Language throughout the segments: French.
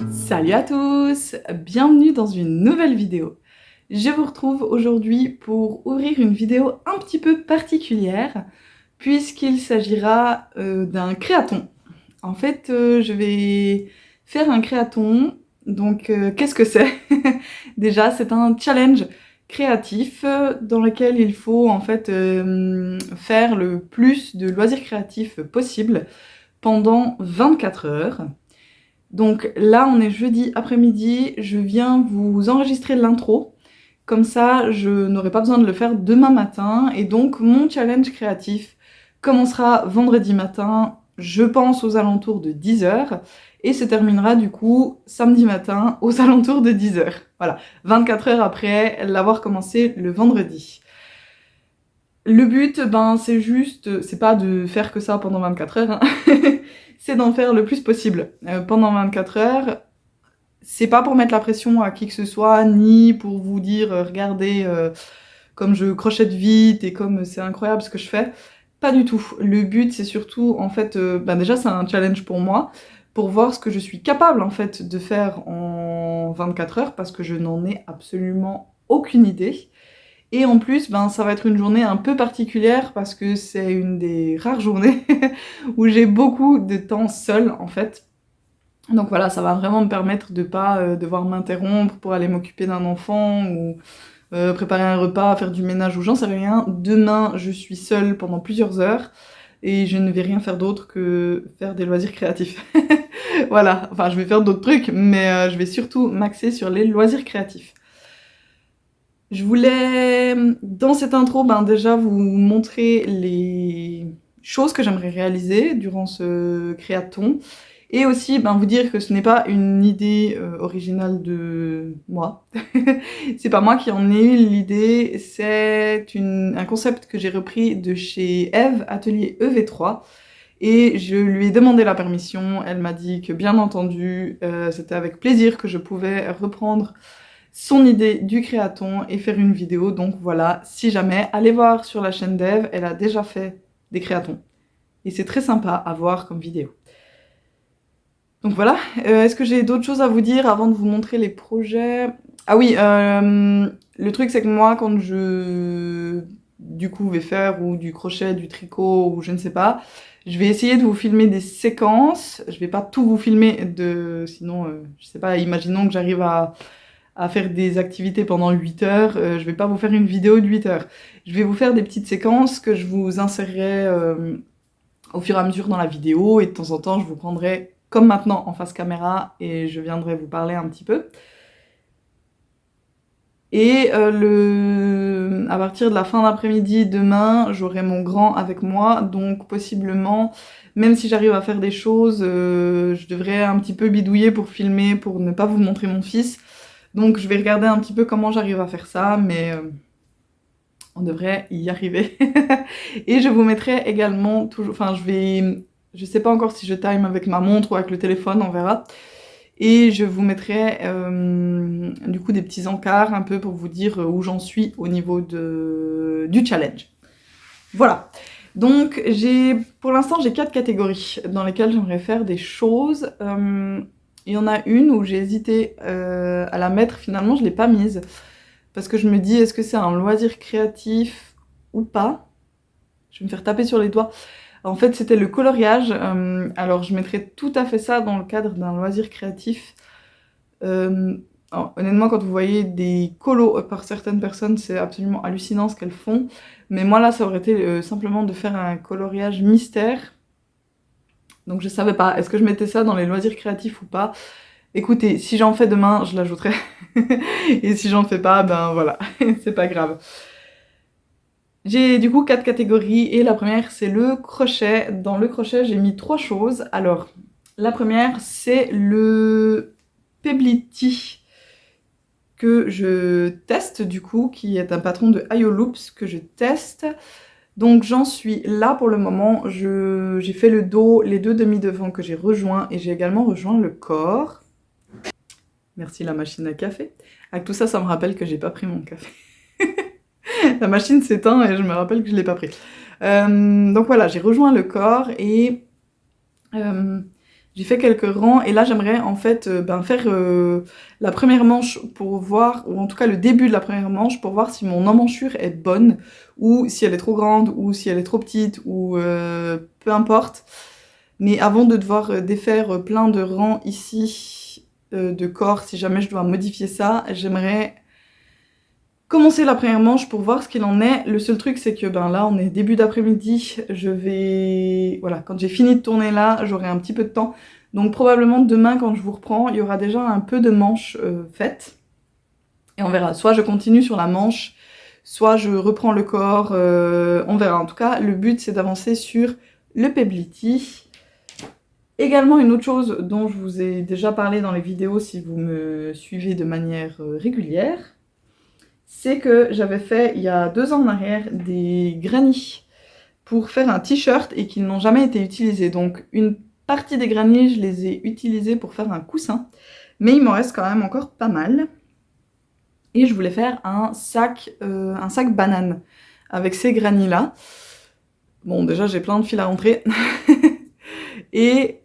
Salut à tous, bienvenue dans une nouvelle vidéo. Je vous retrouve aujourd'hui pour ouvrir une vidéo un petit peu particulière puisqu'il s'agira d'un créaton. En fait, je vais faire un créaton, donc qu'est-ce que c'est? Déjà, c'est un challenge créatif dans lequel il faut en fait faire le plus de loisirs créatifs possible pendant 24 heures. Donc là, on est jeudi après-midi, je viens vous enregistrer l'intro. Comme ça, je n'aurai pas besoin de le faire demain matin. Et donc, mon challenge créatif commencera vendredi matin, je pense aux alentours de 10h. Et se terminera du coup samedi matin aux alentours de 10h. Voilà, 24 heures après l'avoir commencé le vendredi. Le but, c'est juste, c'est pas de faire que ça pendant 24 heures, hein. C'est d'en faire le plus possible pendant 24 heures. C'est pas pour mettre la pression à qui que ce soit, ni pour vous dire regardez comme je crochette vite et comme c'est incroyable ce que je fais. Pas du tout. Le but, c'est surtout, en fait, déjà c'est un challenge pour moi, pour voir ce que je suis capable en fait de faire en 24 heures, parce que je n'en ai absolument aucune idée. Et en plus, ça va être une journée un peu particulière parce que c'est une des rares journées où j'ai beaucoup de temps seule en fait. Donc voilà, ça va vraiment me permettre de pas devoir m'interrompre pour aller m'occuper d'un enfant ou préparer un repas, faire du ménage ou j'en sais rien. Demain, je suis seule pendant plusieurs heures et je ne vais rien faire d'autre que faire des loisirs créatifs. Voilà, enfin je vais faire d'autres trucs, mais je vais surtout m'axer sur les loisirs créatifs. Je voulais, dans cette intro, déjà vous montrer les choses que j'aimerais réaliser durant ce créaton, et aussi vous dire que ce n'est pas une idée originale de moi. C'est pas moi qui en ai eu l'idée, c'est un concept que j'ai repris de chez Eve, atelier EV3, et je lui ai demandé la permission, elle m'a dit que bien entendu, c'était avec plaisir que je pouvais reprendre son idée du créaton et faire une vidéo. Donc voilà, si jamais, allez voir sur la chaîne d'Eve, elle a déjà fait des créatons. Et c'est très sympa à voir comme vidéo. Donc voilà, est-ce que j'ai d'autres choses à vous dire avant de vous montrer les projets? Ah oui, le truc c'est que moi quand je du coup vais faire ou du crochet, du tricot ou je ne sais pas, je vais essayer de vous filmer des séquences. Je vais pas tout vous filmer sinon je sais pas, imaginons que j'arrive à faire des activités pendant 8 heures, je vais pas vous faire une vidéo de 8 heures. Je vais vous faire des petites séquences que je vous insérerai au fur et à mesure dans la vidéo, et de temps en temps je vous prendrai comme maintenant en face caméra et je viendrai vous parler un petit peu. Et à partir de la fin d'après-midi, demain, j'aurai mon grand avec moi, donc possiblement, même si j'arrive à faire des choses, je devrais un petit peu bidouiller pour filmer, pour ne pas vous montrer mon fils. Donc je vais regarder un petit peu comment j'arrive à faire ça, mais on devrait y arriver. Et je vous mettrai également toujours... Enfin, je sais pas encore si je time avec ma montre ou avec le téléphone, on verra. Et je vous mettrai du coup des petits encarts un peu pour vous dire où j'en suis au niveau du challenge. Voilà. Donc pour l'instant j'ai 4 catégories dans lesquelles j'aimerais faire des choses. Il y en a une où j'ai hésité à la mettre, finalement je l'ai pas mise. Parce que je me dis, est-ce que c'est un loisir créatif ou pas? Je vais me faire taper sur les doigts. En fait, c'était le coloriage. Alors je mettrais tout à fait ça dans le cadre d'un loisir créatif. Alors, honnêtement, quand vous voyez des colos par certaines personnes, c'est absolument hallucinant ce qu'elles font. Mais moi là, ça aurait été simplement de faire un coloriage mystère. Donc je savais pas, est-ce que je mettais ça dans les loisirs créatifs ou pas? Écoutez, si j'en fais demain, je l'ajouterai. Et si j'en fais pas, voilà, c'est pas grave. J'ai du coup 4 catégories et la première c'est le crochet. Dans le crochet, j'ai mis 3 choses. Alors, la première c'est le Peblity que je teste du coup, qui est un patron de Ayoloops que je teste. Donc j'en suis là pour le moment, j'ai fait le dos, les 2 demi-devants que j'ai rejoints, et j'ai également rejoint le corps. Merci la machine à café. Avec tout ça, ça me rappelle que j'ai pas pris mon café. La machine s'éteint et je me rappelle que je l'ai pas pris. Donc voilà, j'ai rejoint le corps et j'ai fait quelques rangs. Et là, j'aimerais en fait faire la première manche pour voir, ou en tout cas le début de la première manche, pour voir si mon emmanchure est bonne, ou si elle est trop grande, ou si elle est trop petite, ou peu importe. Mais avant de devoir défaire plein de rangs ici de corps, si jamais je dois modifier ça, j'aimerais commencer la première manche pour voir ce qu'il en est. Le seul truc, c'est que là, on est début d'après-midi. Voilà, quand j'ai fini de tourner là, j'aurai un petit peu de temps. Donc probablement demain, quand je vous reprends, il y aura déjà un peu de manches faites. Et on verra. Soit je continue sur la manche, soit je reprends le corps. On verra. En tout cas, le but, c'est d'avancer sur le Peblity. Également, une autre chose dont je vous ai déjà parlé dans les vidéos si vous me suivez de manière régulière, c'est que j'avais fait il y a 2 ans en arrière des grannies pour faire un t-shirt et qu'ils n'ont jamais été utilisés. Donc une partie des grannies, je les ai utilisées pour faire un coussin, mais il m'en reste quand même encore pas mal. Et je voulais faire un sac banane avec ces grannies là. Bon, déjà j'ai plein de fils à rentrer. Et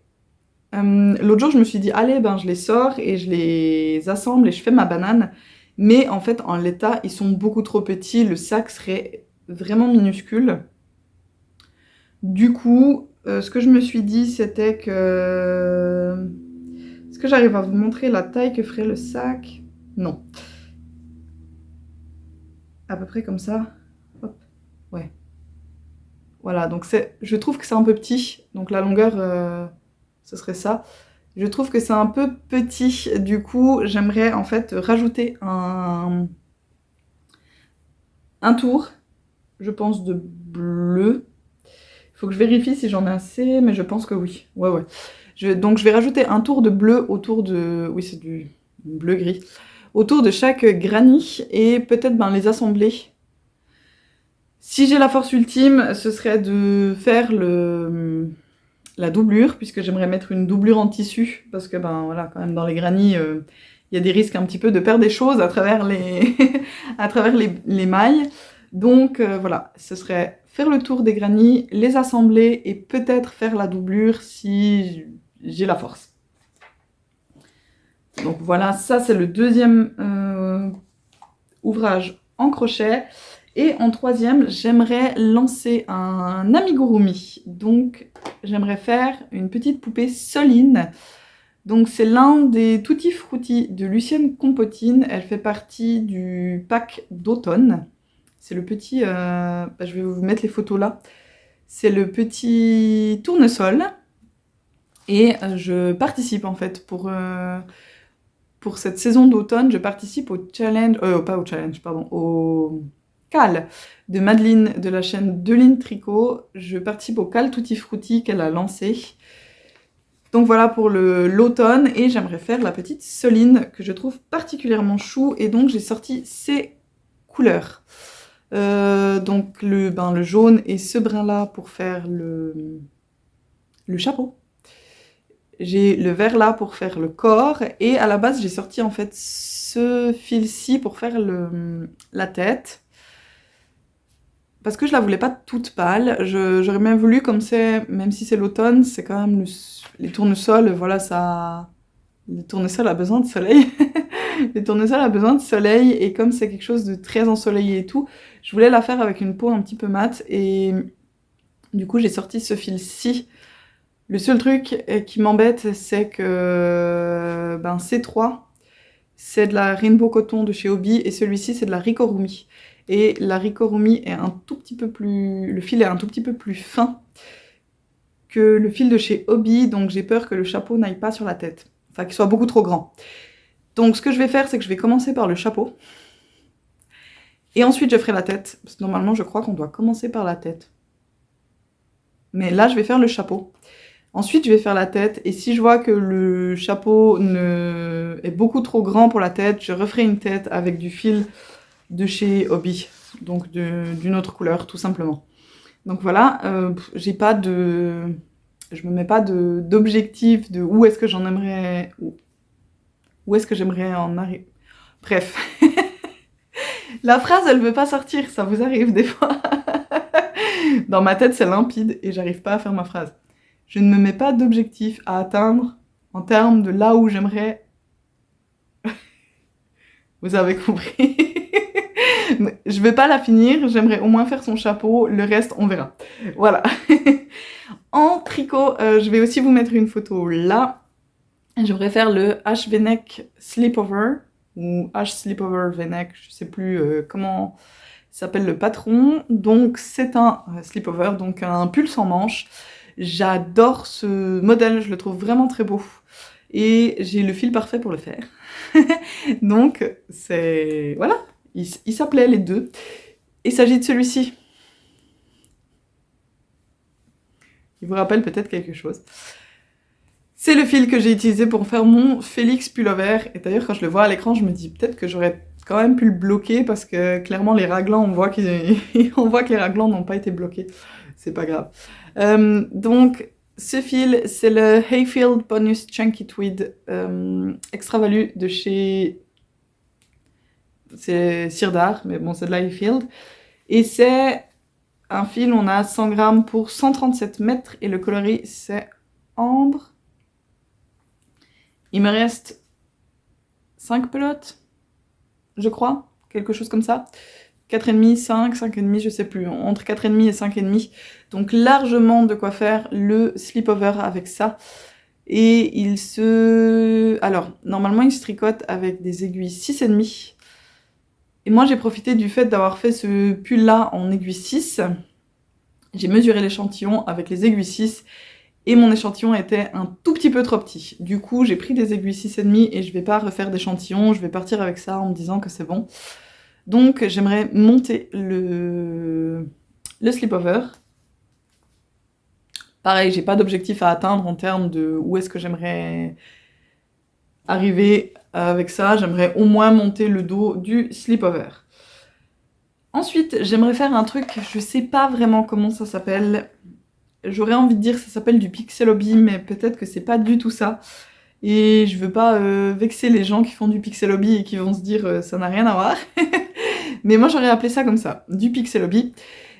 l'autre jour je me suis dit allez, je les sors et je les assemble et je fais ma banane. Mais en fait, en l'état, ils sont beaucoup trop petits. Le sac serait vraiment minuscule. Du coup, ce que je me suis dit, c'était que... Est-ce que j'arrive à vous montrer la taille que ferait le sac? Non. À peu près comme ça. Hop. Ouais. Voilà, donc je trouve que c'est un peu petit. Donc la longueur, ce serait ça. Je trouve que c'est un peu petit. Du coup, j'aimerais en fait rajouter un tour, je pense, de bleu. Il faut que je vérifie si j'en ai assez, mais je pense que oui. Ouais. Donc je vais rajouter un tour de bleu autour de... Oui, c'est du bleu-gris. Autour de chaque granny et peut-être les assembler. Si j'ai la force ultime, ce serait de faire la doublure, puisque j'aimerais mettre une doublure en tissu, parce que voilà, quand même dans les grannies, il y a des risques un petit peu de perdre des choses à travers les, à travers les mailles. Donc voilà, ce serait faire le tour des grannies, les assembler et peut-être faire la doublure si j'ai la force. Donc voilà, ça c'est le deuxième ouvrage en crochet. Et en troisième, j'aimerais lancer un amigurumi. Donc j'aimerais faire une petite poupée Soline. Donc c'est l'un des Tutti Frutti de Lucienne Compotine. Elle fait partie du pack d'automne. C'est le petit... je vais vous mettre les photos là. C'est le petit tournesol. Et je participe en fait pour cette saison d'automne. Je participe au challenge... pas au challenge, pardon. Au Cal de Madeleine de la chaîne Deline Tricot. Je participe au Cal Tutti Frutti qu'elle a lancé. Donc voilà pour l'automne, et j'aimerais faire la petite Soline que je trouve particulièrement chou, et donc j'ai sorti ces couleurs. Donc le jaune et ce brun là pour faire le chapeau. J'ai le vert là pour faire le corps, et à la base j'ai sorti en fait ce fil-ci pour faire la tête. Parce que je la voulais pas toute pâle, j'aurais bien voulu, comme c'est, même si c'est l'automne, c'est quand même les tournesols, voilà, ça... Les tournesols a besoin de soleil. Les tournesols a besoin de soleil, et comme c'est quelque chose de très ensoleillé et tout, je voulais la faire avec une peau un petit peu mate, et du coup j'ai sorti ce fil-ci. Le seul truc qui m'embête, c'est que C3, c'est de la Rainbow Coton de chez Hobbii, et celui-ci c'est de la Ricorumi. Et la Ricorumi est un tout petit peu plus... Le fil est un tout petit peu plus fin que le fil de chez Hobbii, donc j'ai peur que le chapeau n'aille pas sur la tête. Enfin, qu'il soit beaucoup trop grand. Donc ce que je vais faire, c'est que je vais commencer par le chapeau. Et ensuite je ferai la tête. Parce que normalement, je crois qu'on doit commencer par la tête. Mais là, je vais faire le chapeau. Ensuite, je vais faire la tête. Et si je vois que le chapeau est beaucoup trop grand pour la tête, je referai une tête avec du fil de chez Hobbii. Donc d'une autre couleur, tout simplement. Donc voilà, j'ai pas de... Je me mets pas d'objectif de où est-ce que j'en aimerais... Où est-ce que j'aimerais en arriver. Bref. La phrase, elle veut pas sortir, ça vous arrive des fois. Dans ma tête, c'est limpide et j'arrive pas à faire ma phrase. Je ne me mets pas d'objectif à atteindre en termes de là où j'aimerais. Vous avez compris. Je vais pas la finir, j'aimerais au moins faire son chapeau, le reste on verra. Voilà. En tricot, je vais aussi vous mettre une photo là. J'aimerais faire le H V-neck Slipover, ou H Slipover V-neck, je sais plus comment s'appelle le patron. Donc c'est un slipover, donc un pull sans manches. J'adore ce modèle, je le trouve vraiment très beau. Et j'ai le fil parfait pour le faire. Donc c'est... voilà, il s'appelait les deux. Il s'agit de celui-ci. Il vous rappelle peut-être quelque chose. C'est le fil que j'ai utilisé pour faire mon Félix pullover. Et d'ailleurs, quand je le vois à l'écran, je me dis peut-être que j'aurais quand même pu le bloquer parce que clairement, les raglans, on voit que les raglans n'ont pas été bloqués. C'est pas grave. Donc, ce fil, c'est le Hayfield Bonus Chunky Tweed Extra Value de chez... c'est Sirdar, mais bon, c'est de la Hayfield. Et c'est un fil, on a 100 grammes pour 137 mètres et le coloris, c'est ambre. Il me reste 5 pelotes, je crois, quelque chose comme ça. 4,5, 5, 5,5, je sais plus, entre 4,5 et 5,5. Donc largement de quoi faire le slipover avec ça. Et il se... alors, normalement, il se tricote avec des aiguilles 6,5. Et moi, j'ai profité du fait d'avoir fait ce pull-là en aiguille 6. J'ai mesuré l'échantillon avec les aiguilles 6. Et mon échantillon était un tout petit peu trop petit. Du coup, j'ai pris des aiguilles 6,5 et je vais pas refaire d'échantillon. Je vais partir avec ça en me disant que c'est bon. Donc, j'aimerais monter le slipover. Pareil, j'ai pas d'objectif à atteindre en termes de où est-ce que j'aimerais arriver avec ça. J'aimerais au moins monter le dos du slipover. Ensuite, j'aimerais faire un truc, je sais pas vraiment comment ça s'appelle. J'aurais envie de dire que ça s'appelle du pixel hobby, mais peut-être que c'est pas du tout ça. Et je veux pas vexer les gens qui font du pixel hobby et qui vont se dire ça n'a rien à voir. Mais moi j'aurais appelé ça comme ça, du pixel hobby.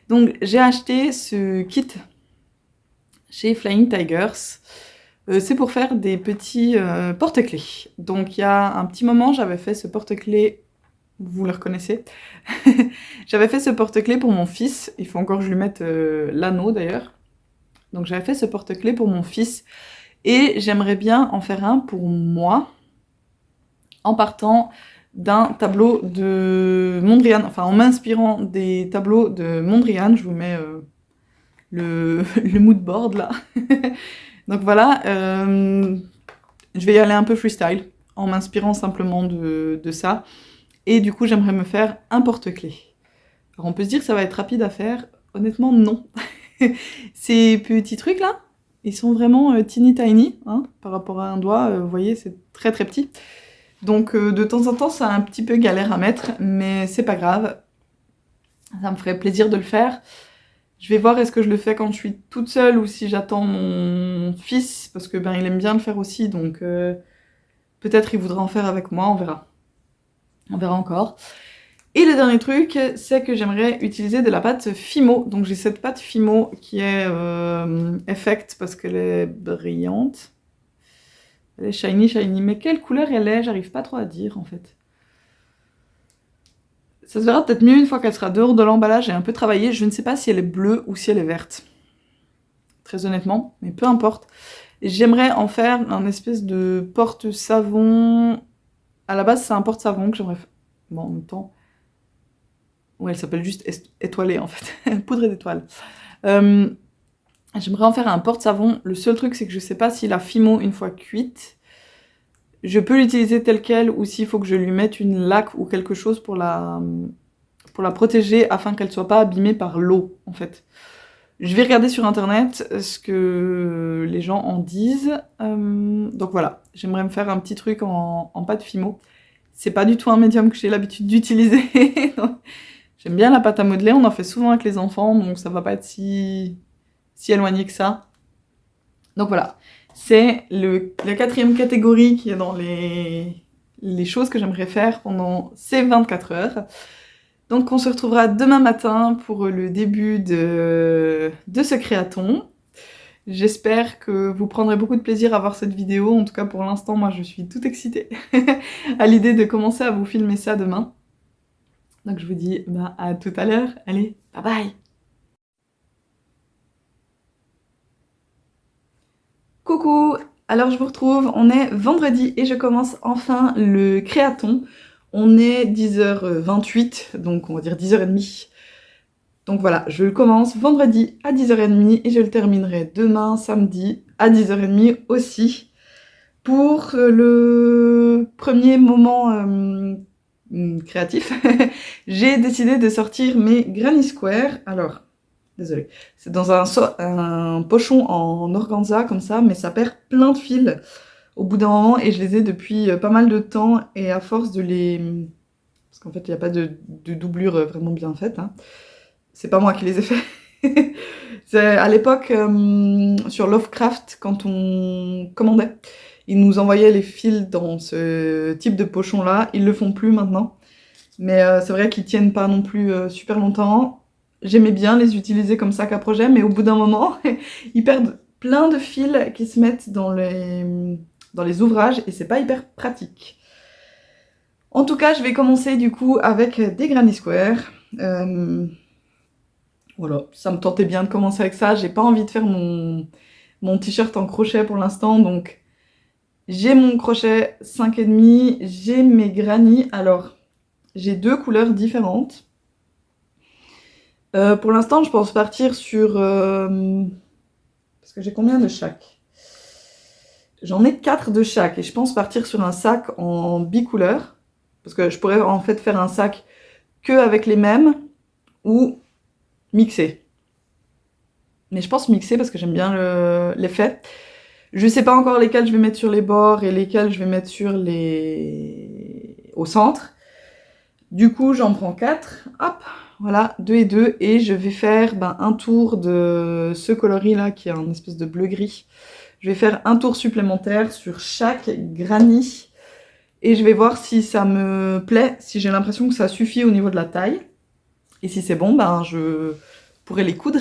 Donc j'ai acheté ce kit chez Flying Tigers. C'est pour faire des petits porte-clés. Donc il y a un petit moment j'avais fait ce porte-clés, vous le reconnaissez. J'avais fait ce porte-clés pour mon fils, il faut encore que je lui mette l'anneau d'ailleurs. Donc j'avais fait ce porte-clés pour mon fils et j'aimerais bien en faire un pour moi en partant d'un tableau de Mondrian, enfin en m'inspirant des tableaux de Mondrian. Je vous mets le mood board là. Donc voilà, je vais y aller un peu freestyle en m'inspirant simplement de ça. Et du coup j'aimerais me faire un porte-clés. Alors on peut se dire que ça va être rapide à faire, honnêtement non. Ces petits trucs là, ils sont vraiment teeny tiny, hein, par rapport à un doigt, vous voyez, c'est très très petit. Donc de temps en temps, c'est un petit peu galère à mettre, mais c'est pas grave. Ça me ferait plaisir de le faire. Je vais voir est-ce que je le fais quand je suis toute seule ou si j'attends mon fils, parce que ben il aime bien le faire aussi, donc peut-être il voudra en faire avec moi, on verra. On verra encore. Et le dernier truc, c'est que j'aimerais utiliser de la pâte Fimo. Donc j'ai cette pâte Fimo qui est Effect parce qu'elle est brillante. Elle est shiny, shiny. Mais quelle couleur elle est? J'arrive pas trop à dire en fait. Ça se verra peut-être mieux une fois qu'elle sera dehors de l'emballage et un peu travaillée. Je ne sais pas si elle est bleue ou si elle est verte. Très honnêtement, mais peu importe. J'aimerais en faire un espèce de porte-savon. À la base, c'est un porte-savon que j'aimerais faire. Bon, en même temps... ouais, elle s'appelle juste étoilée en fait, poudre d'étoile. J'aimerais en faire un porte-savon. Le seul truc, c'est que je sais pas si la Fimo, une fois cuite, je peux l'utiliser telle quelle ou s'il faut que je lui mette une laque ou quelque chose pour la protéger afin qu'elle soit pas abîmée par l'eau en fait. Je vais regarder sur internet ce que les gens en disent. Donc voilà, j'aimerais me faire un petit truc en pâte Fimo. C'est pas du tout un médium que j'ai l'habitude d'utiliser. J'aime bien la pâte à modeler, on en fait souvent avec les enfants, donc ça va pas être si éloigné que ça. Donc voilà, c'est la quatrième catégorie qui est dans les choses que j'aimerais faire pendant ces 24 heures. Donc on se retrouvera demain matin pour le début de ce créaton. J'espère que vous prendrez beaucoup de plaisir à voir cette vidéo. En tout cas pour l'instant, moi je suis toute excitée à l'idée de commencer à vous filmer ça demain. Donc je vous dis à tout à l'heure. Allez, bye bye! Coucou! Alors je vous retrouve, on est vendredi et je commence enfin le créaton. On est 10h28, donc on va dire 10h30. Donc voilà, je le commence vendredi à 10h30 et je le terminerai demain, samedi, à 10h30 aussi. Pour le premier moment créatif, j'ai décidé de sortir mes Granny Square. Alors, désolée, c'est dans un pochon en organza comme ça, mais ça perd plein de fils au bout d'un moment et je les ai depuis pas mal de temps et à force de les... Parce qu'en fait, il n'y a pas de doublure vraiment bien faite, hein. C'est pas moi qui les ai fait. C'est à l'époque, sur Lovecraft, quand on commandait, ils nous envoyaient les fils dans ce type de pochon-là. Ils le font plus maintenant. Mais c'est vrai qu'ils tiennent pas non plus super longtemps. J'aimais bien les utiliser comme sac à projet, mais au bout d'un moment, ils perdent plein de fils qui se mettent dans les ouvrages et c'est pas hyper pratique. En tout cas, je vais commencer du coup avec des Granny Square. Voilà, ça me tentait bien de commencer avec ça. J'ai pas envie de faire mon t-shirt en crochet pour l'instant, donc j'ai mon crochet 5,5, j'ai mes granny. Alors, j'ai deux couleurs différentes. Pour l'instant, je pense partir sur... parce que j'ai combien de chaque? J'en ai 4 de chaque et je pense partir sur un sac en bicouleur. Parce que je pourrais en fait faire un sac que avec les mêmes ou mixer. Mais je pense mixer parce que j'aime bien l'effet. Je sais pas encore lesquels je vais mettre sur les bords et lesquels je vais mettre sur au centre. Du coup, j'en prends 4. Hop, voilà, 2 et 2. Et je vais faire un tour de ce coloris là qui est un espèce de bleu-gris. Je vais faire un tour supplémentaire sur chaque granny. Et je vais voir si ça me plaît, si j'ai l'impression que ça suffit au niveau de la taille. Et si c'est bon, je pourrai les coudre.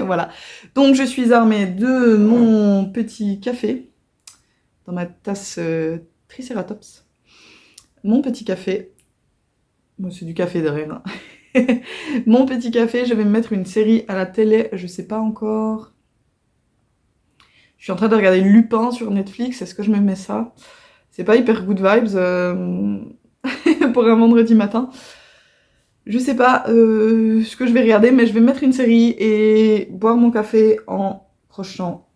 Voilà. Donc je suis armée de mon petit café dans ma tasse Triceratops. Mon petit café. Bon, c'est du café derrière. Hein. Mon petit café, je vais me mettre une série à la télé, je sais pas encore. Je suis en train de regarder Lupin sur Netflix, est-ce que je me mets ça? C'est pas hyper good vibes pour un vendredi matin. Je sais pas ce que je vais regarder, mais je vais mettre une série et boire mon café en crochant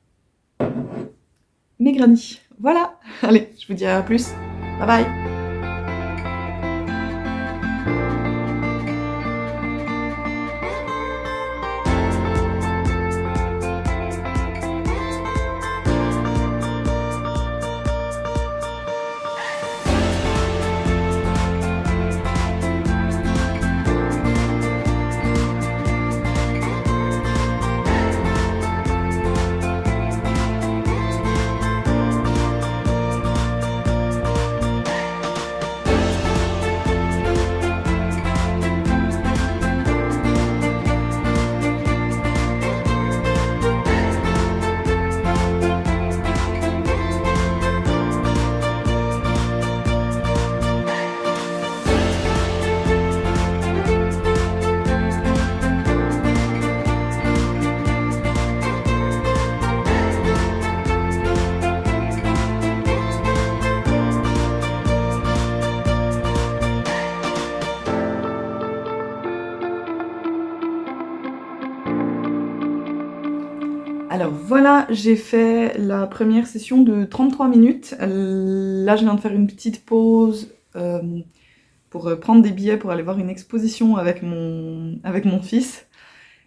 mes granny. Voilà, allez, je vous dis à plus. Bye bye. Alors voilà, j'ai fait la première session de 33 minutes. Là, je viens de faire une petite pause pour prendre des billets pour aller voir une exposition avec mon fils.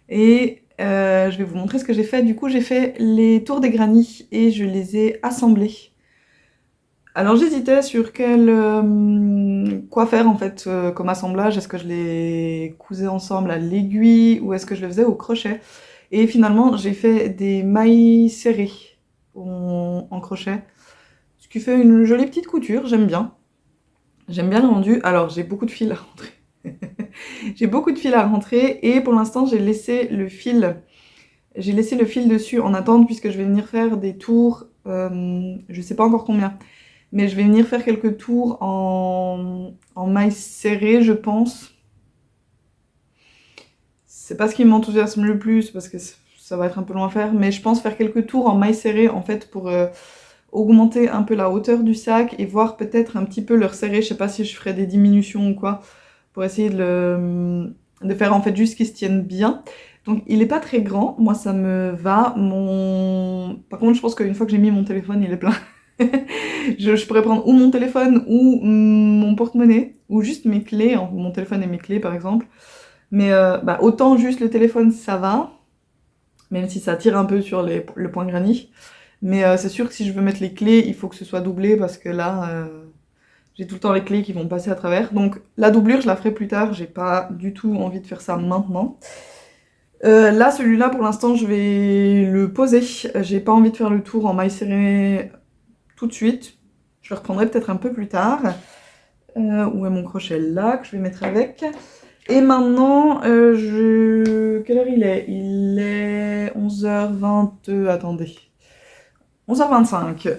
Et je vais vous montrer ce que j'ai fait. Du coup, j'ai fait les tours des granny et je les ai assemblés. Alors j'hésitais sur quoi faire en fait comme assemblage. Est-ce que je les cousais ensemble à l'aiguille ou est-ce que je le faisais au crochet? Et finalement, j'ai fait des mailles serrées en crochet, ce qui fait une jolie petite couture, j'aime bien. J'aime bien le rendu. Alors, j'ai beaucoup de fils à rentrer. J'ai beaucoup de fil à rentrer et pour l'instant j'ai laissé le fil dessus en attente puisque je vais venir faire des tours, je sais pas encore combien, mais je vais venir faire quelques tours en mailles serrées, je pense. C'est pas ce qui m'enthousiasme le plus parce que ça va être un peu long à faire, mais je pense faire quelques tours en mailles serrées en fait pour augmenter un peu la hauteur du sac et voir peut-être un petit peu le resserrer. Je sais pas si je ferai des diminutions ou quoi pour essayer de faire en fait juste qu'il se tienne bien. Donc il est pas très grand, moi ça me va. Par contre je pense qu'une fois que j'ai mis mon téléphone il est plein. Je pourrais prendre ou mon téléphone ou mon porte-monnaie ou juste mes clés, mon téléphone et mes clés par exemple. Mais bah, autant juste le téléphone ça va, même si ça tire un peu sur le point granny. Mais c'est sûr que si je veux mettre les clés, il faut que ce soit doublé parce que là, j'ai tout le temps les clés qui vont passer à travers. Donc la doublure, je la ferai plus tard, j'ai pas du tout envie de faire ça maintenant. Là, celui-là, pour l'instant, je vais le poser. J'ai pas envie de faire le tour en maille serrée tout de suite. Je le reprendrai peut-être un peu plus tard. Où est mon crochet là, que je vais mettre avec. Et maintenant, quelle heure il est? Il est 11h20, attendez. 11h25.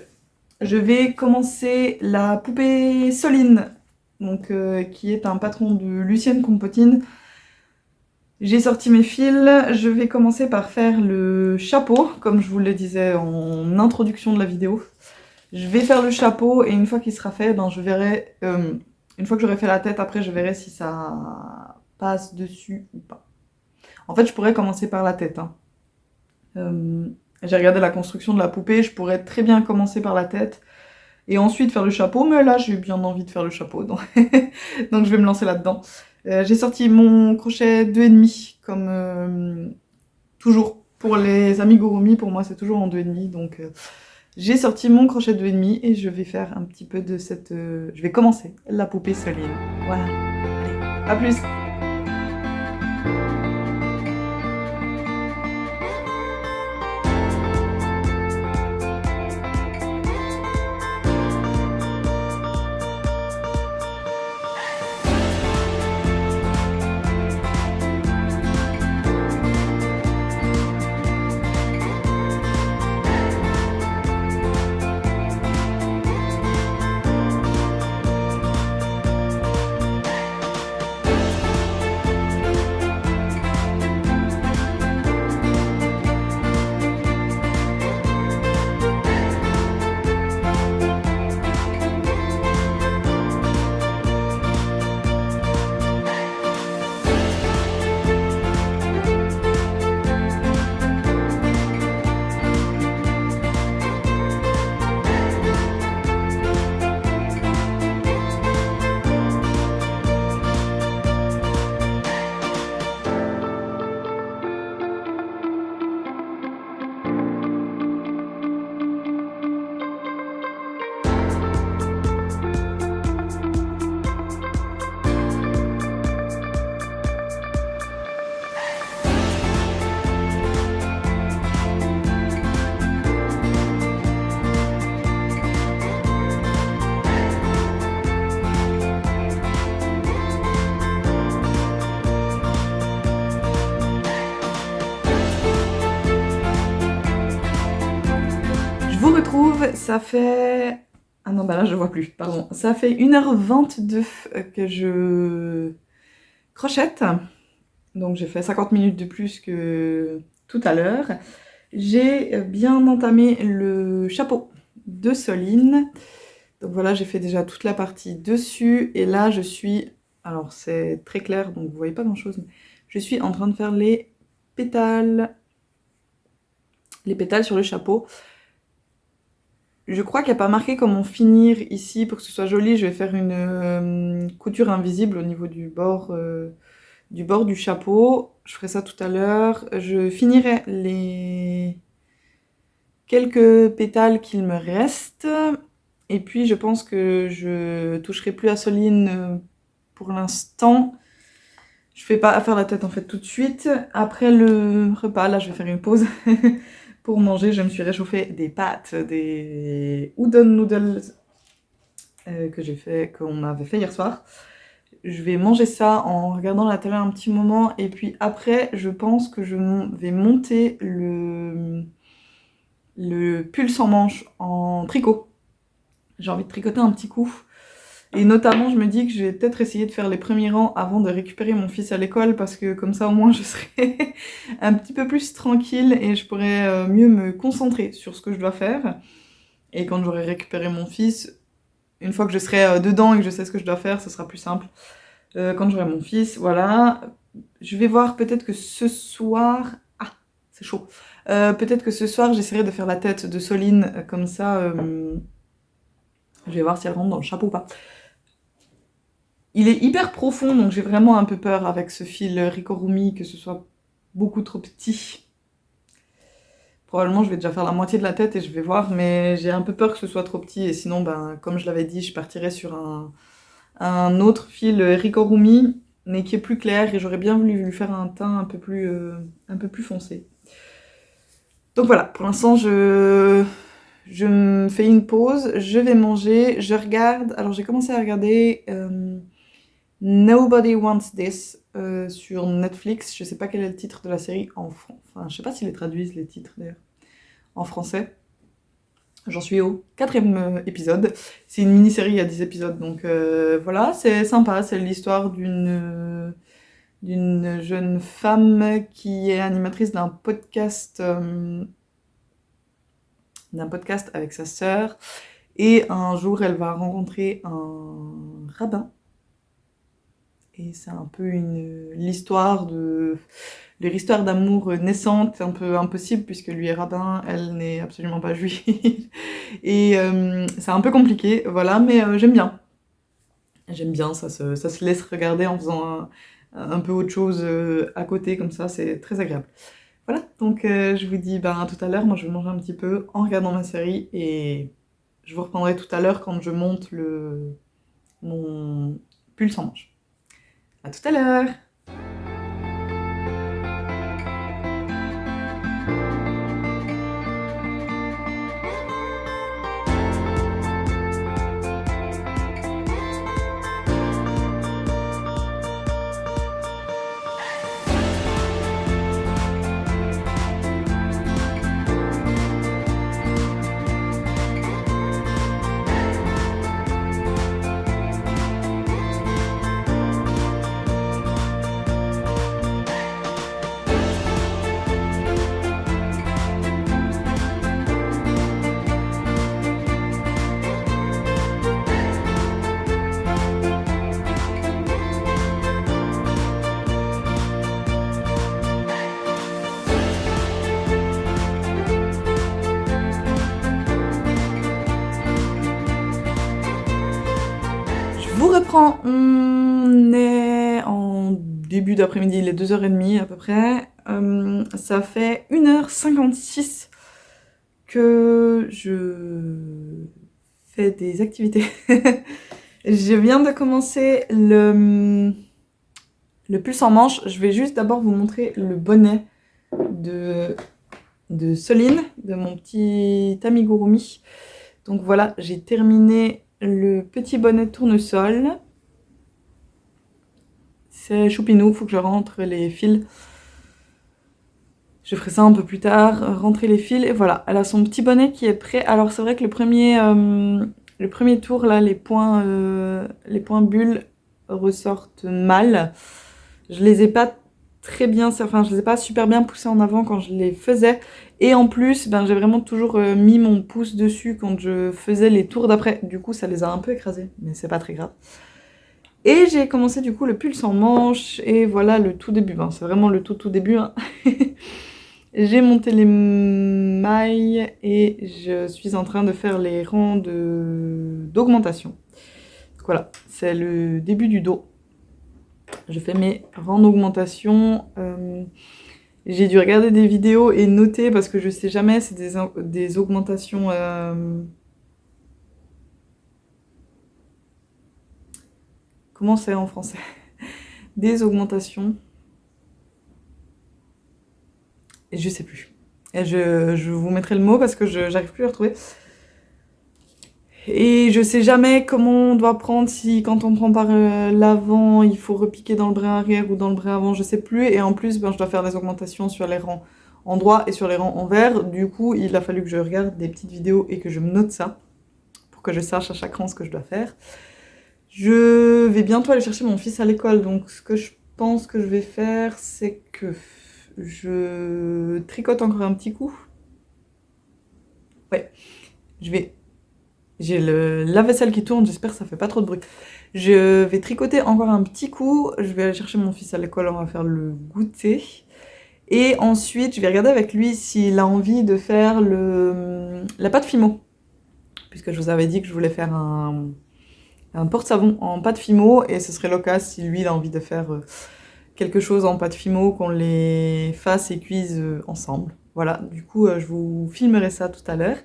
Je vais commencer la poupée Soline, donc, qui est un patron de Lucienne Compotine. J'ai sorti mes fils, je vais commencer par faire le chapeau, comme je vous le disais en introduction de la vidéo. Je vais faire le chapeau et une fois qu'il sera fait, ben, je verrai, une fois que j'aurai fait la tête, après je verrai si ça passe dessus ou pas. En fait, je pourrais commencer par la tête. Hein. J'ai regardé la construction de la poupée, je pourrais très bien commencer par la tête et ensuite faire le chapeau, mais là j'ai bien envie de faire le chapeau, donc, donc je vais me lancer là-dedans. J'ai sorti mon crochet 2,5 comme toujours. Pour les amigurumi, pour moi c'est toujours en 2,5, donc j'ai sorti mon crochet 2,5 et je vais faire un petit peu de cette... je vais commencer la poupée Soline. Voilà, allez, à plus! Ça fait... Ah non, bah là je vois plus, pardon. Ça fait 1h22 que je crochette. Donc j'ai fait 50 minutes de plus que tout à l'heure. J'ai bien entamé le chapeau de Soline. Donc voilà, j'ai fait déjà toute la partie dessus. Et là je suis... Alors c'est très clair, donc vous voyez pas grand chose. Mais je suis en train de faire les pétales. Les pétales sur le chapeau. Je crois qu'il n'y a pas marqué comment finir ici pour que ce soit joli. Je vais faire une couture invisible au niveau du bord du chapeau. Je ferai ça tout à l'heure. Je finirai les quelques pétales qu'il me reste. Et puis je pense que je toucherai plus à Soline pour l'instant. Je fais pas à faire la tête en fait tout de suite. Après le repas, là je vais faire une pause. Pour manger, je me suis réchauffé des pâtes, des udon noodles qu'on avait fait hier soir. je vais manger ça en regardant la télé un petit moment et puis après, je pense que je vais monter le pull sans manches en tricot. J'ai envie de tricoter un petit coup. Et notamment, je me dis que je vais peut-être essayer de faire les premiers rangs avant de récupérer mon fils à l'école parce que comme ça, au moins, je serai un petit peu plus tranquille et je pourrai mieux me concentrer sur ce que je dois faire. Et quand j'aurai récupéré mon fils, une fois que je serai dedans et que je sais ce que je dois faire, ce sera plus simple. Quand j'aurai mon fils, voilà. Je vais voir peut-être que ce soir... Ah, c'est chaud. Peut-être que ce soir, j'essaierai de faire la tête de Soline, comme ça... je vais voir si elle rentre dans le chapeau ou pas. Il est hyper profond, donc j'ai vraiment un peu peur avec ce fil Ricorumi que ce soit beaucoup trop petit. Probablement, je vais déjà faire la moitié de la tête et je vais voir, mais j'ai un peu peur que ce soit trop petit. Et sinon, ben, comme je l'avais dit, je partirais sur un autre fil Ricorumi, mais qui est plus clair. Et j'aurais bien voulu lui faire un teint un peu plus foncé. Donc voilà, pour l'instant, je me fais une pause, je vais manger, je regarde. Alors j'ai commencé à regarder Nobody Wants This sur Netflix. Je sais pas quel est le titre de la série en français. Enfin, je sais pas s'ils les traduisent les titres d'ailleurs en français. J'en suis au 4e épisode. C'est une mini-série, il y a 10 épisodes, donc voilà, c'est sympa. C'est l'histoire d'une jeune femme qui est animatrice d'un podcast avec sa sœur. Et un jour, elle va rencontrer un rabbin. Et c'est un peu l'histoire leur histoire d'amour naissante, un peu impossible, puisque lui est rabbin, elle n'est absolument pas juive. Et c'est un peu compliqué, voilà, mais j'aime bien. J'aime bien, ça se laisse regarder en faisant un peu autre chose à côté, comme ça, c'est très agréable. Voilà, donc je vous dis à tout à l'heure. Moi je vais manger un petit peu en regardant ma série et je vous reprendrai tout à l'heure quand je monte mon pull sans manches. À tout à l'heure! Je vous reprends, on est en début d'après-midi, il est 2h30 à peu près. Ça fait 1h56 que je fais des activités. Je viens de commencer le pull sans manche. Je vais juste d'abord vous montrer le bonnet de Soline, de mon petit amigurumi. Donc voilà, j'ai terminé le petit bonnet de tournesol. C'est choupinou, faut que je rentre les fils. Je ferai ça un peu plus tard, rentrer les fils. Et voilà, elle a son petit bonnet qui est prêt. Alors c'est vrai que le premier tour, là, les points bulles ressortent mal. Je les ai pas très bien, enfin je les ai pas super bien poussés en avant quand je les faisais. Et en plus, j'ai vraiment toujours mis mon pouce dessus quand je faisais les tours d'après. Du coup, ça les a un peu écrasés, mais c'est pas très grave. Et j'ai commencé du coup le pull sans manches, et voilà le tout début. C'est vraiment le tout début. Hein. J'ai monté les mailles et je suis en train de faire les rangs d'augmentation. Voilà, c'est le début du dos. Je fais mes rangs d'augmentation. J'ai dû regarder des vidéos et noter parce que je sais jamais, c'est des augmentations... Comment c'est en français? Des augmentations. Et je sais plus. Et je vous mettrai le mot parce que j'arrive plus à le retrouver. Et je sais jamais comment on doit prendre, si quand on prend par l'avant, il faut repiquer dans le bras arrière ou dans le bras avant, je sais plus. Et en plus, ben, je dois faire des augmentations sur les rangs en droit et sur les rangs en vert. Du coup, il a fallu que je regarde des petites vidéos et que je me note ça, pour que je sache à chaque rang ce que je dois faire. Je vais bientôt aller chercher mon fils à l'école, donc ce que je pense que je vais faire, c'est que je tricote encore un petit coup. Ouais, je vais... J'ai le lave-vaisselle qui tourne, j'espère que ça fait pas trop de bruit. Je vais tricoter encore un petit coup, je vais aller chercher mon fils à l'école, on va faire le goûter. Et ensuite, je vais regarder avec lui s'il a envie de faire la pâte Fimo. Puisque je vous avais dit que je voulais faire un porte-savon en pâte Fimo, et ce serait l'occasion si lui il a envie de faire quelque chose en pâte Fimo, qu'on les fasse et cuise ensemble. Voilà, du coup je vous filmerai ça tout à l'heure,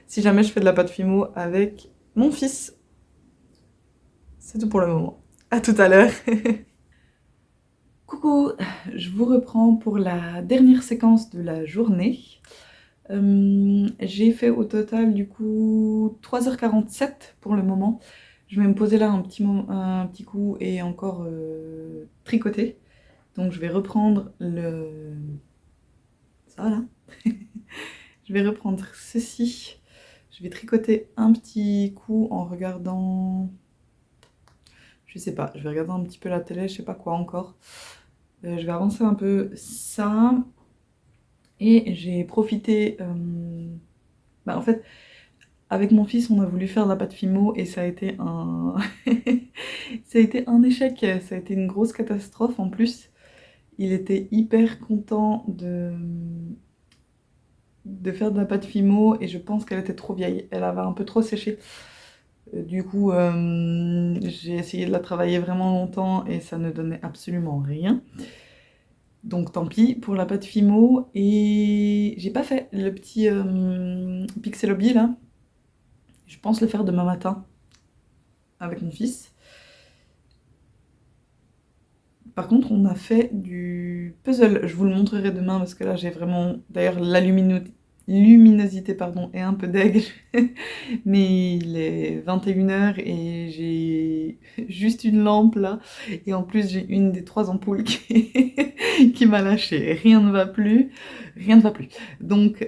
si jamais je fais de la pâte Fimo avec mon fils. C'est tout pour le moment. À tout à l'heure. Coucou, je vous reprends pour la dernière séquence de la journée. J'ai fait au total du coup 3h47 pour le moment. Je vais me poser là un petit coup et encore tricoter. Donc je vais reprendre ça là. Je vais reprendre ceci. Je vais tricoter un petit coup en regardant... Je sais pas, je vais regarder un petit peu la télé, je sais pas quoi encore. Je vais avancer un peu ça. Et j'ai profité... en fait, avec mon fils, on a voulu faire de la pâte Fimo et ça a été un... ça a été un échec, ça a été une grosse catastrophe en plus. Il était hyper content de faire de la pâte Fimo et je pense qu'elle était trop vieille. Elle avait un peu trop séché. Du coup, j'ai essayé de la travailler vraiment longtemps et ça ne donnait absolument rien. Donc tant pis pour la pâte Fimo. Et j'ai pas fait le petit Pixelobi là. Je pense le faire demain matin avec mon fils. Par contre, on a fait du puzzle. Je vous le montrerai demain parce que là, j'ai vraiment... D'ailleurs, la luminosité pardon, est un peu deg. Mais il est 21h et j'ai juste une lampe là. Et en plus, j'ai une des 3 ampoules qui m'a lâché. Rien ne va plus. Rien ne va plus. Donc,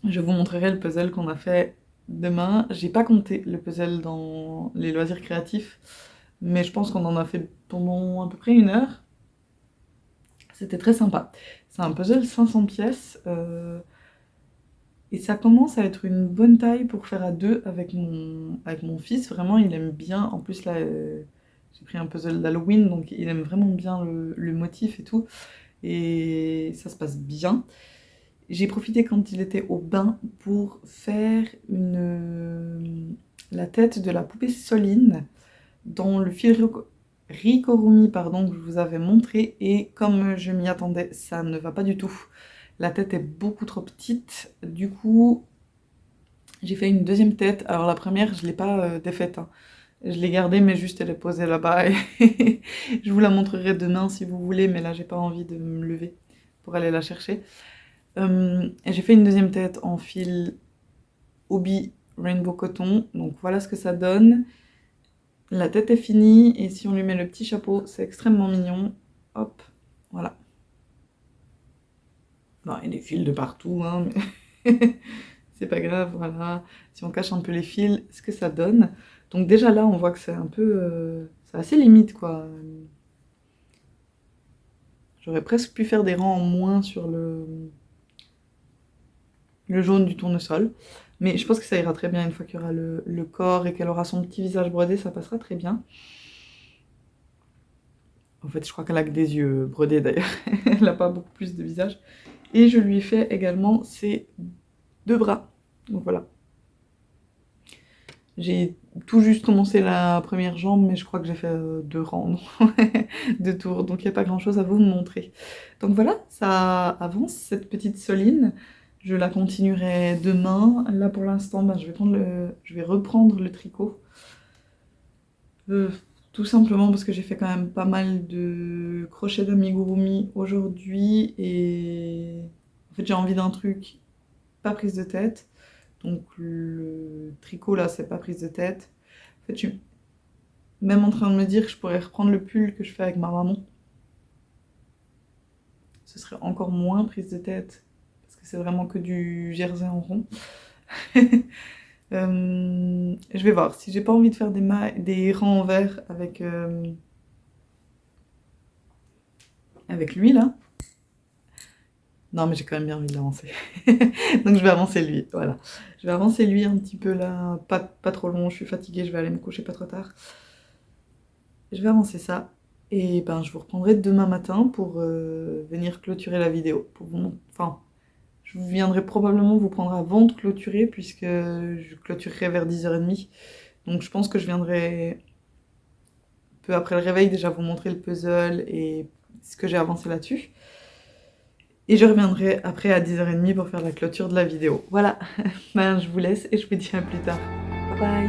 je vous montrerai le puzzle qu'on a fait demain. J'ai pas compté le puzzle dans les loisirs créatifs. Mais je pense qu'on en a fait pendant à peu près 1 heure. C'était très sympa. C'est un puzzle 500 pièces. Et ça commence à être une bonne taille pour faire à deux avec mon fils. Vraiment, il aime bien. En plus, là, j'ai pris un puzzle d'Halloween, donc il aime vraiment bien le motif et tout. Et ça se passe bien. J'ai profité quand il était au bain pour faire la tête de la poupée Soline dans le fil Rikorumi pardon, que je vous avais montré, et comme je m'y attendais, ça ne va pas du tout. La tête est beaucoup trop petite, du coup j'ai fait une deuxième tête. Alors la première, je ne l'ai pas défaite, hein. Je l'ai gardée, mais juste elle est posée là-bas, et je vous la montrerai demain si vous voulez, mais là j'ai pas envie de me lever pour aller la chercher. J'ai fait une deuxième tête en fil Obi Rainbow Coton, donc voilà ce que ça donne. La tête est finie, et si on lui met le petit chapeau, c'est extrêmement mignon. Hop, voilà. Non, il y a des fils de partout, hein, mais c'est pas grave, voilà. Si on cache un peu les fils, ce que ça donne. Donc déjà là, on voit que c'est un peu... c'est assez limite, quoi. J'aurais presque pu faire des rangs en moins sur le jaune du tournesol. Mais je pense que ça ira très bien une fois qu'il y aura le corps et qu'elle aura son petit visage brodé, ça passera très bien. En fait, je crois qu'elle a que des yeux brodés d'ailleurs. Elle n'a pas beaucoup plus de visage. Et je lui ai fait également ses 2 bras. Donc voilà. J'ai tout juste commencé la première jambe, mais je crois que j'ai fait 2 rangs, 2 tours. Donc il n'y a pas grand chose à vous montrer. Donc voilà, ça avance cette petite Soline. Je la continuerai demain. Là pour l'instant, je vais reprendre le tricot. Tout simplement parce que j'ai fait quand même pas mal de crochets d'amigurumi aujourd'hui, et en fait j'ai envie d'un truc pas prise de tête. Donc le tricot là, c'est pas prise de tête. En fait, je suis même en train de me dire que je pourrais reprendre le pull que je fais avec ma maman. Ce serait encore moins prise de tête, parce que c'est vraiment que du jersey en rond. Je vais voir, si j'ai pas envie de faire des rangs en vert avec lui là. Non mais j'ai quand même bien envie de l'avancer. Donc je vais avancer lui, voilà. Je vais avancer lui un petit peu là, pas trop long, je suis fatiguée, je vais aller me coucher pas trop tard. Je vais avancer ça. Et ben je vous reprendrai demain matin pour venir clôturer la vidéo. Enfin, je viendrai probablement vous prendre avant de clôturer, puisque je clôturerai vers 10h30. Donc je pense que je viendrai peu après le réveil déjà vous montrer le puzzle et ce que j'ai avancé là-dessus. Et je reviendrai après à 10h30 pour faire la clôture de la vidéo. Voilà, ben, je vous laisse et je vous dis à plus tard. Bye bye.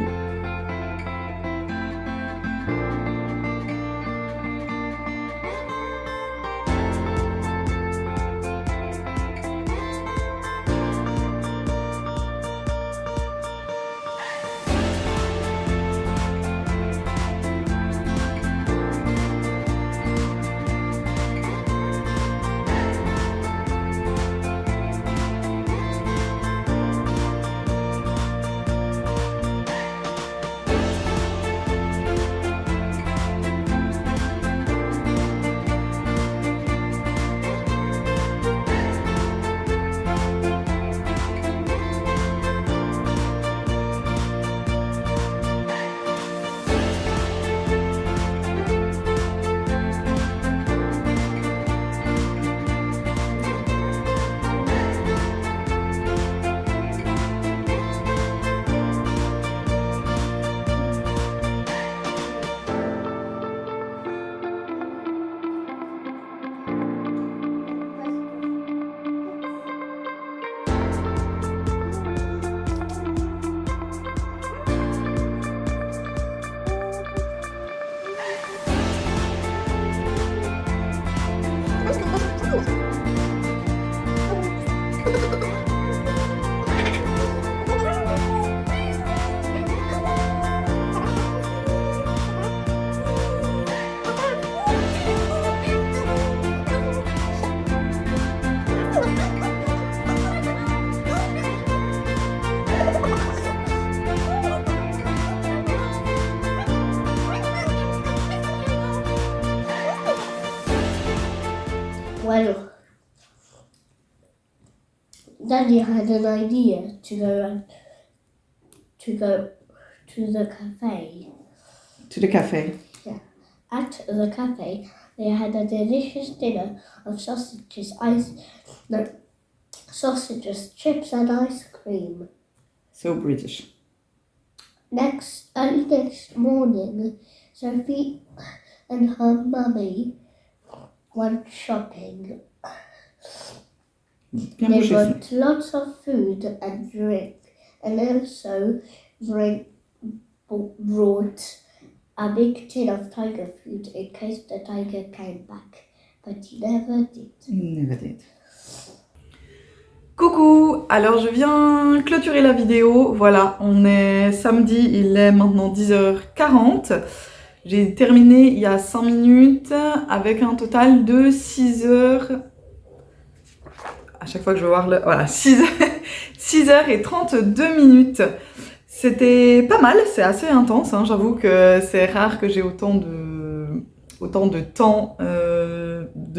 Well, Daddy had an idea to go to the cafe. To the cafe. Yeah. At the cafe, they had a delicious dinner of sausages, chips, and ice cream. So British. Early next morning, Sophie and her mummy went shopping. Bien They bouché, bought lots of food and drink, and also brought a big tin of tiger food in case the tiger came back, but he never did. Never did. Coucou, alors je viens clôturer la vidéo, voilà, on est samedi, il est maintenant 10h40. J'ai terminé il y a 5 minutes avec un total de 6h... À chaque fois que je veux voir le... Voilà, 6h32 minutes. C'était pas mal, c'est assez intense, hein. J'avoue que c'est rare que j'ai autant de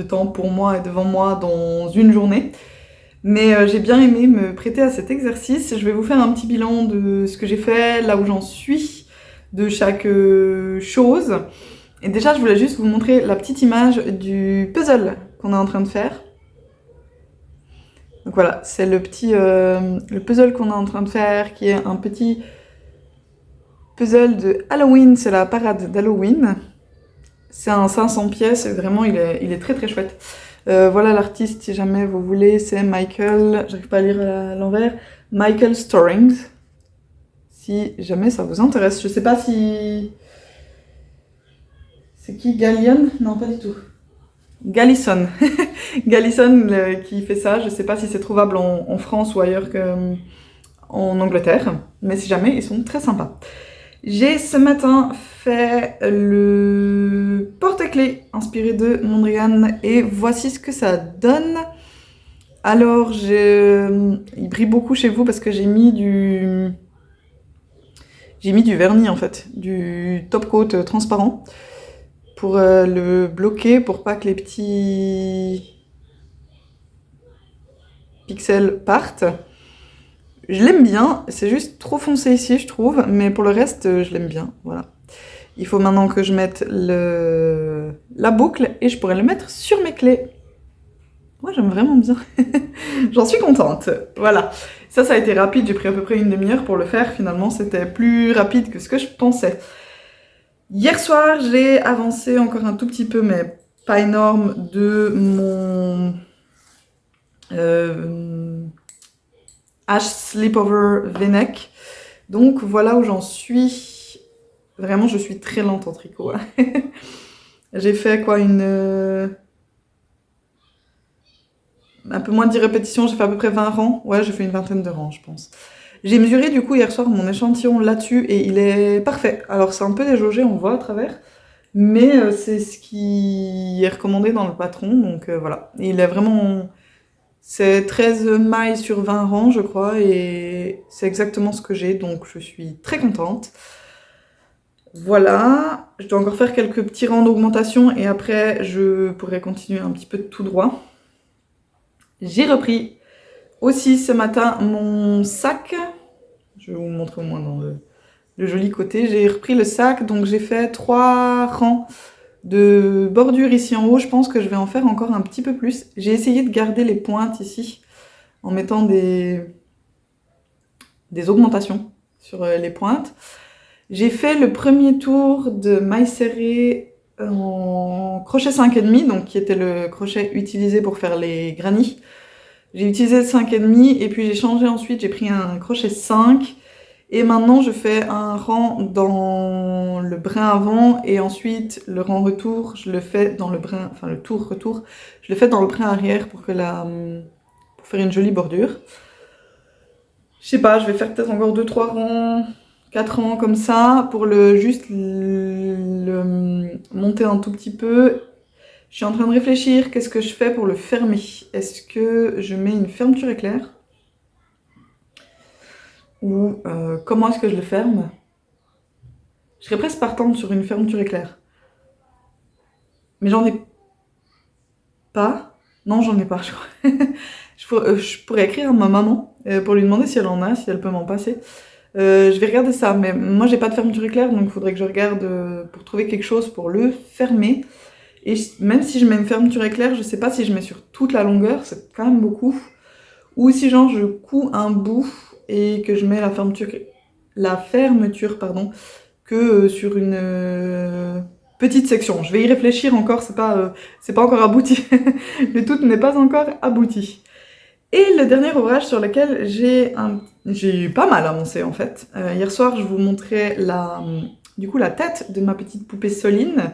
temps pour moi et devant moi dans une journée. Mais j'ai bien aimé me prêter à cet exercice. Je vais vous faire un petit bilan de ce que j'ai fait, là où j'en suis, de chaque chose. Et déjà, je voulais juste vous montrer la petite image du puzzle qu'on est en train de faire. Donc voilà, c'est le puzzle qu'on est en train de faire, qui est un petit puzzle de Halloween, c'est la parade d'Halloween. C'est un 500 pièces, et vraiment il est très très chouette. Voilà l'artiste, si jamais vous voulez, c'est Michael, j'arrive pas à lire à l'envers, Michael Storings. Si jamais ça vous intéresse, je sais pas si... C'est qui, Gallion? Non, pas du tout. Gallison. Gallison qui fait ça, je sais pas si c'est trouvable en France ou ailleurs en Angleterre, mais si jamais, ils sont très sympas. J'ai ce matin fait le porte-clés inspiré de Mondrian et voici ce que ça donne. Alors, il brille beaucoup chez vous parce que j'ai mis du vernis en fait, du top coat transparent pour le bloquer, pour pas que les petits pixels partent. Je l'aime bien, c'est juste trop foncé ici je trouve, mais pour le reste je l'aime bien, voilà. Il faut maintenant que je mette la boucle et je pourrais le mettre sur mes clés. Moi j'aime vraiment bien, j'en suis contente, voilà. Ça a été rapide, j'ai pris à peu près une demi-heure pour le faire, finalement c'était plus rapide que ce que je pensais. Hier soir j'ai avancé encore un tout petit peu, mais pas énorme, de mon Ash Sleepover V-neck. Donc voilà où j'en suis. Vraiment, je suis très lente en tricot. J'ai fait quoi, un peu moins de 10 répétitions, j'ai fait à peu près 20 rangs. Ouais, j'ai fait une vingtaine de rangs, je pense. J'ai mesuré du coup hier soir mon échantillon là-dessus et il est parfait. Alors c'est un peu déjaugé, on voit à travers. Mais c'est ce qui est recommandé dans le patron, donc voilà. Il est vraiment... C'est 13 mailles sur 20 rangs, je crois, et c'est exactement ce que j'ai, donc je suis très contente. Voilà, je dois encore faire quelques petits rangs d'augmentation, et après, je pourrai continuer un petit peu tout droit. J'ai repris aussi ce matin mon sac. Je vais vous montrer au moins dans le joli côté. J'ai repris le sac, donc j'ai fait 3 rangs de bordure ici en haut, je pense que je vais en faire encore un petit peu plus. J'ai essayé de garder les pointes ici en mettant des augmentations sur les pointes. J'ai fait le premier tour de mailles serrées en crochet 5,5, donc qui était le crochet utilisé pour faire les granny. J'ai utilisé le 5,5 et puis j'ai changé ensuite, j'ai pris un crochet 5. Et maintenant, je fais un rang dans le brin avant et ensuite le rang retour, je le fais dans le brin, enfin le tour retour, je le fais dans le brin arrière pour faire une jolie bordure. Je sais pas, je vais faire peut-être encore 2-3 rangs, 4 rangs comme ça pour juste le monter un tout petit peu. Je suis en train de réfléchir, qu'est-ce que je fais pour le fermer? Est-ce que je mets une fermeture éclair? Ou comment est-ce que je le ferme? Je serais presque partante sur une fermeture éclair. Mais j'en ai pas. Non, j'en ai pas, je crois. Je pourrais écrire à ma maman pour lui demander si elle en a, si elle peut m'en passer. Je vais regarder ça, mais moi j'ai pas de fermeture éclair, donc il faudrait que je regarde pour trouver quelque chose pour le fermer. Et même si je mets une fermeture éclair, je sais pas si je mets sur toute la longueur, c'est quand même beaucoup. Ou si genre je couds un bout et que je mets la fermeture que sur une petite section. Je vais y réfléchir encore, c'est pas encore abouti. Le tout n'est pas encore abouti. Et le dernier ouvrage sur lequel j'ai eu pas mal avancé en fait. Hier soir, je vous montrais la tête de ma petite poupée Soline.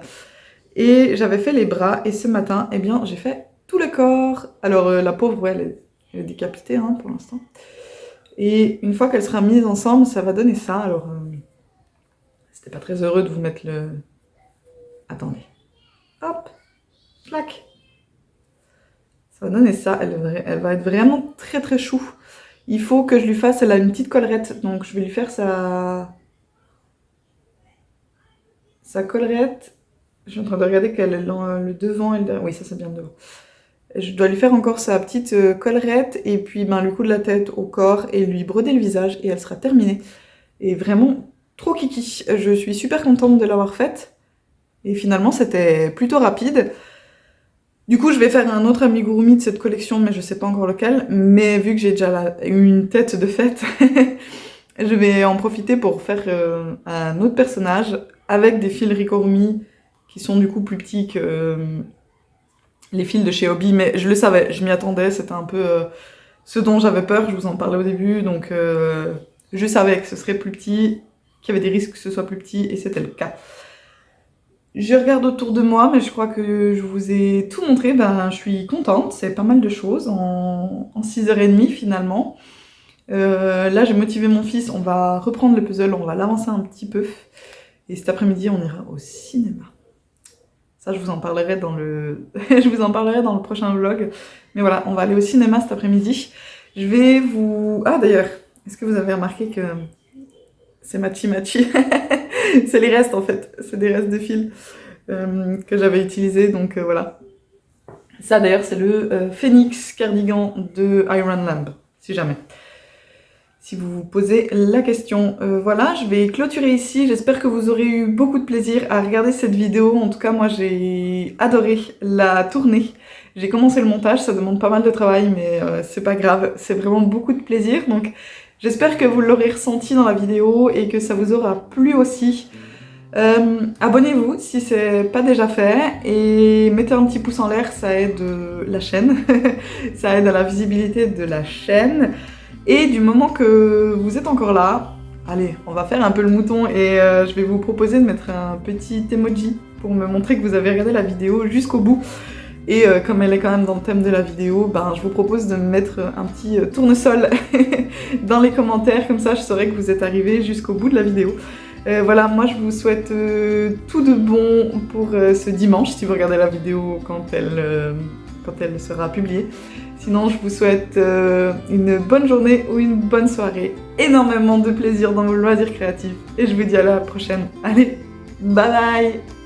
Et j'avais fait les bras, et ce matin, eh bien, j'ai fait tout le corps. Alors, la pauvre, ouais, elle est décapitée, hein, pour l'instant. Et une fois qu'elle sera mise ensemble, ça va donner ça. Alors, c'était pas très heureux de vous mettre le... Attendez. Hop, clac. Ça va donner ça. Elle va être vraiment très très chou. Il faut que je lui fasse... Elle a une petite collerette, donc je vais lui faire sa collerette. Je suis en train de regarder qu'elle est dans le devant et le derrière. Oui, ça c'est bien le devant. Je dois lui faire encore sa petite collerette et puis le coup de la tête au corps et lui broder le visage et elle sera terminée. Et vraiment trop kiki. Je suis super contente de l'avoir faite. Et finalement, c'était plutôt rapide. Du coup, je vais faire un autre amigurumi de cette collection, mais je sais pas encore lequel. Mais vu que j'ai déjà une tête de fête, je vais en profiter pour faire un autre personnage avec des fils Ricorumi qui sont du coup plus petits que les fils de chez Hobby, mais je le savais, je m'y attendais, c'était un peu ce dont j'avais peur, je vous en parlais au début, donc je savais que ce serait plus petit, qu'il y avait des risques que ce soit plus petit, et c'était le cas. Je regarde autour de moi, mais je crois que je vous ai tout montré, je suis contente, c'est pas mal de choses en 6h30 finalement. Là, j'ai motivé mon fils, on va reprendre le puzzle, on va l'avancer un petit peu. Et cet après-midi, on ira au cinéma. Ça, je vous en parlerai dans le... je vous en parlerai dans le prochain vlog. Mais voilà, on va aller au cinéma cet après-midi. Je vais vous... Ah d'ailleurs, est-ce que vous avez remarqué que c'est matchy-matchy? C'est les restes en fait, c'est des restes de fil que j'avais utilisés, donc voilà. Ça d'ailleurs, c'est le Phoenix cardigan de Iron Lamb, si jamais. Si vous vous posez la question. Voilà, je vais clôturer ici. J'espère que vous aurez eu beaucoup de plaisir à regarder cette vidéo. En tout cas, moi, j'ai adoré la tournée. J'ai commencé le montage, ça demande pas mal de travail, mais c'est pas grave. C'est vraiment beaucoup de plaisir. Donc, j'espère que vous l'aurez ressenti dans la vidéo et que ça vous aura plu aussi. Abonnez-vous si c'est pas déjà fait et mettez un petit pouce en l'air, ça aide la chaîne. Ça aide à la visibilité de la chaîne. Et du moment que vous êtes encore là, allez, on va faire un peu le mouton et je vais vous proposer de mettre un petit emoji pour me montrer que vous avez regardé la vidéo jusqu'au bout. Et comme elle est quand même dans le thème de la vidéo, ben, je vous propose de me mettre un petit tournesol dans les commentaires, comme ça je saurai que vous êtes arrivés jusqu'au bout de la vidéo. Voilà, moi je vous souhaite tout de bon pour ce dimanche, si vous regardez la vidéo quand elle sera publiée. Sinon, je vous souhaite une bonne journée ou une bonne soirée, énormément de plaisir dans vos loisirs créatifs, et je vous dis à la prochaine. Allez, bye bye!